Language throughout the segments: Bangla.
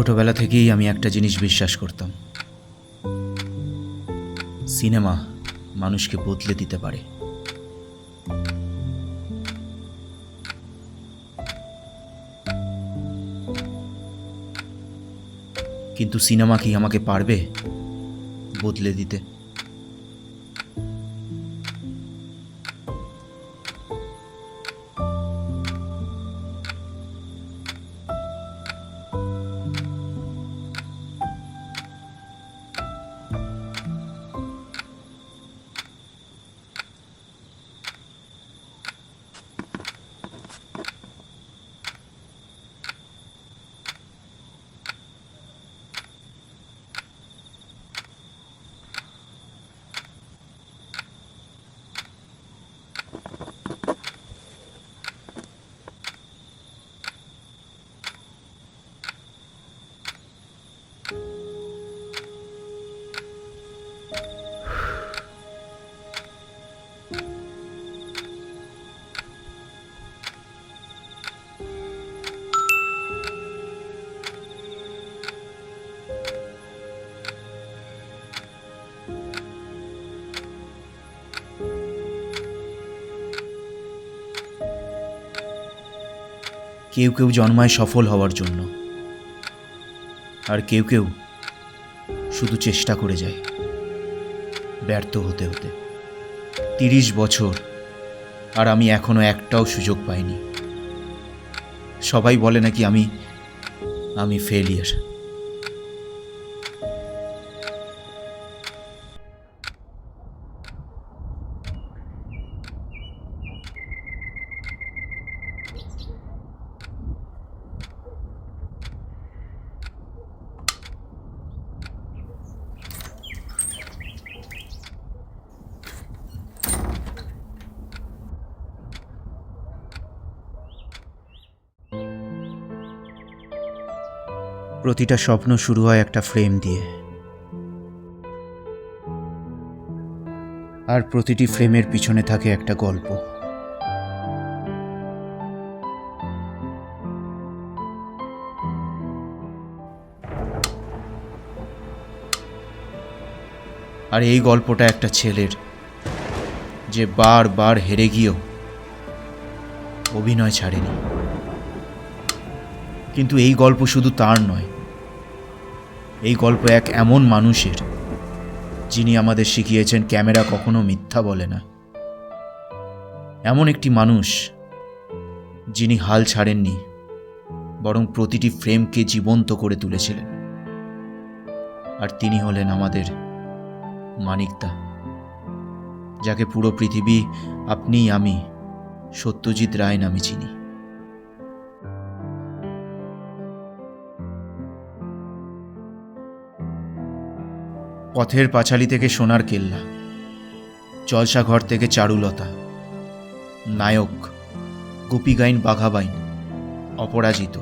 ছোটবেলা থেকেই আমি একটা জিনিস বিশ্বাস করতাম, সিনেমা মানুষকে বদলে দিতে পারে। কিন্তু সিনেমা কি আমাকে পারবে বদলে দিতে? কেউ কেউ জন্মায় সফল হওয়ার জন্য, আর কেউ কেউ শুধু চেষ্টা করে যায় ব্যর্থ হতে হতে। 30 বছর আর আমি এখনো একটাও সুযোগ পাইনি। সবাই বলে নাকি আমি ফেলিয়ার। প্রতিটা স্বপ্ন শুরু হয় একটা ফ্রেম দিয়ে, আর প্রতিটি ফ্রেমের পিছনে থাকে একটা গল্প। আর এই গল্পটা একটা ছেলের, যে বারবার হেরে গিয়েও অভিনয় ছাড়েনি। কিন্তু এই গল্প শুধু তার নয়, এই গল্প এক এমন মানুষের যিনি আমাদের শিখিয়েছেন ক্যামেরা কখনো মিথ্যা বলে না। এমন একটি মানুষ যিনি হাল ছাড়েননি, বরং প্রতিটি ফ্রেমকে জীবন্ত করে তুলেছিলেন। আর তিনি হলেন আমাদের মানিকদা, যাকে পুরো পৃথিবী, আপনি, আমি, সত্যজিৎ রায় নামে চিনি। পথের পাঁচালী থেকে সোনার কেল্লা, জলসাঘর থেকে চারুলতা, নায়ক, গোপীগাইন বাঘাবাইন, অপরাজিত,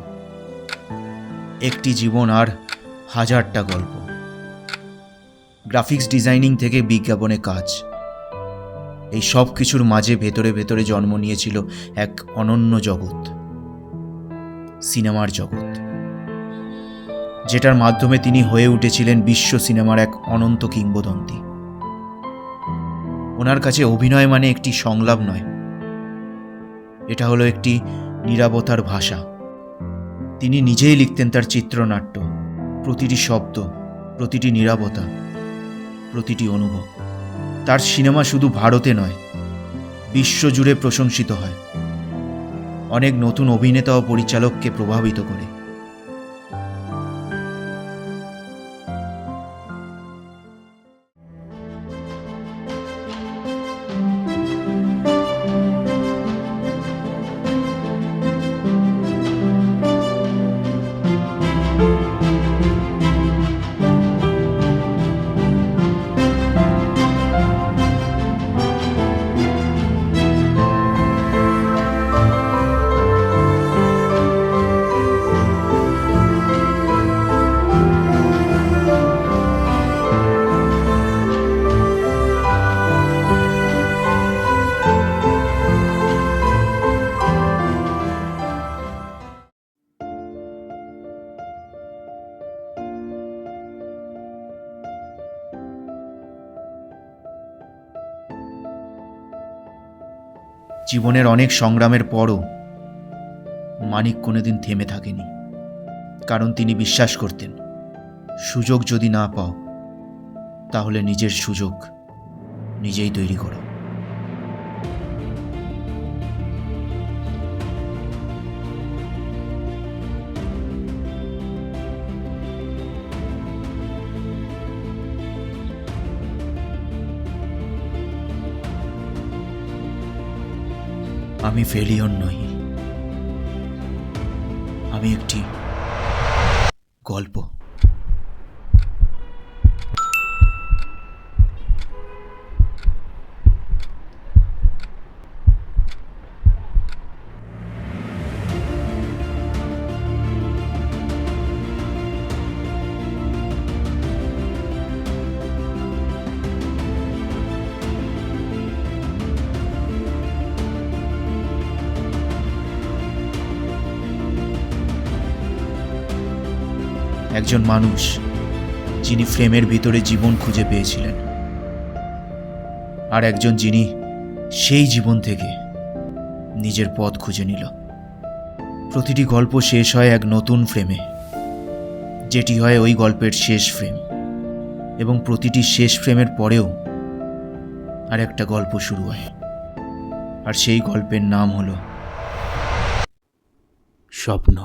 একটি জীবন আর হাজারটা গল্প। গ্রাফিক্স ডিজাইনিং থেকে বিজ্ঞাপনে কাজ, এই সব কিছুর মাঝে ভেতরে ভেতরে জন্ম নিয়েছিল এক অনন্য জগৎ, সিনেমার জগৎ, যেটার মাধ্যমে তিনি হয়ে উঠেছিলেন বিশ্ব সিনেমার এক অনন্ত কিংবদন্তি। ওনার কাছে অভিনয় মানে একটি সংলাপ নয়, এটা হলো একটি নীরবতার ভাষা। তিনি নিজেই লিখতেন তার চিত্রনাট্য, প্রতিটি শব্দ, প্রতিটি নীরবতা, প্রতিটি অনুভব। তার সিনেমা শুধু ভারতে নয়, বিশ্বজুড়ে প্রশংসিত হয়, অনেক নতুন অভিনেতা ও পরিচালককে প্রভাবিত করে। জীবনের অনেক সংগ্রামের পরও মানিক কোনোদিন থেমে থাকেনি, কারণ তিনি বিশ্বাস করতেন সুযোগ যদি না পাও তাহলে নিজের সুযোগ নিজেই তৈরি করো। আমি ফেলিওর নই, আমি একটি গল্প। একজন মানুষ যিনি ফ্রেমের ভিতরে জীবন খুঁজে পেয়েছিলেন, আর একজন যিনি সেই জীবন থেকে নিজের পথ খুঁজে নিল। প্রতিটি গল্প শেষ হয় এক নতুন ফ্রেমে, যেটি হয় ওই গল্পের শেষ ফ্রেম, এবং প্রতিটি শেষ ফ্রেমের পরেও আর একটা গল্প শুরু হয়, আর সেই গল্পের নাম হলো স্বপ্ন।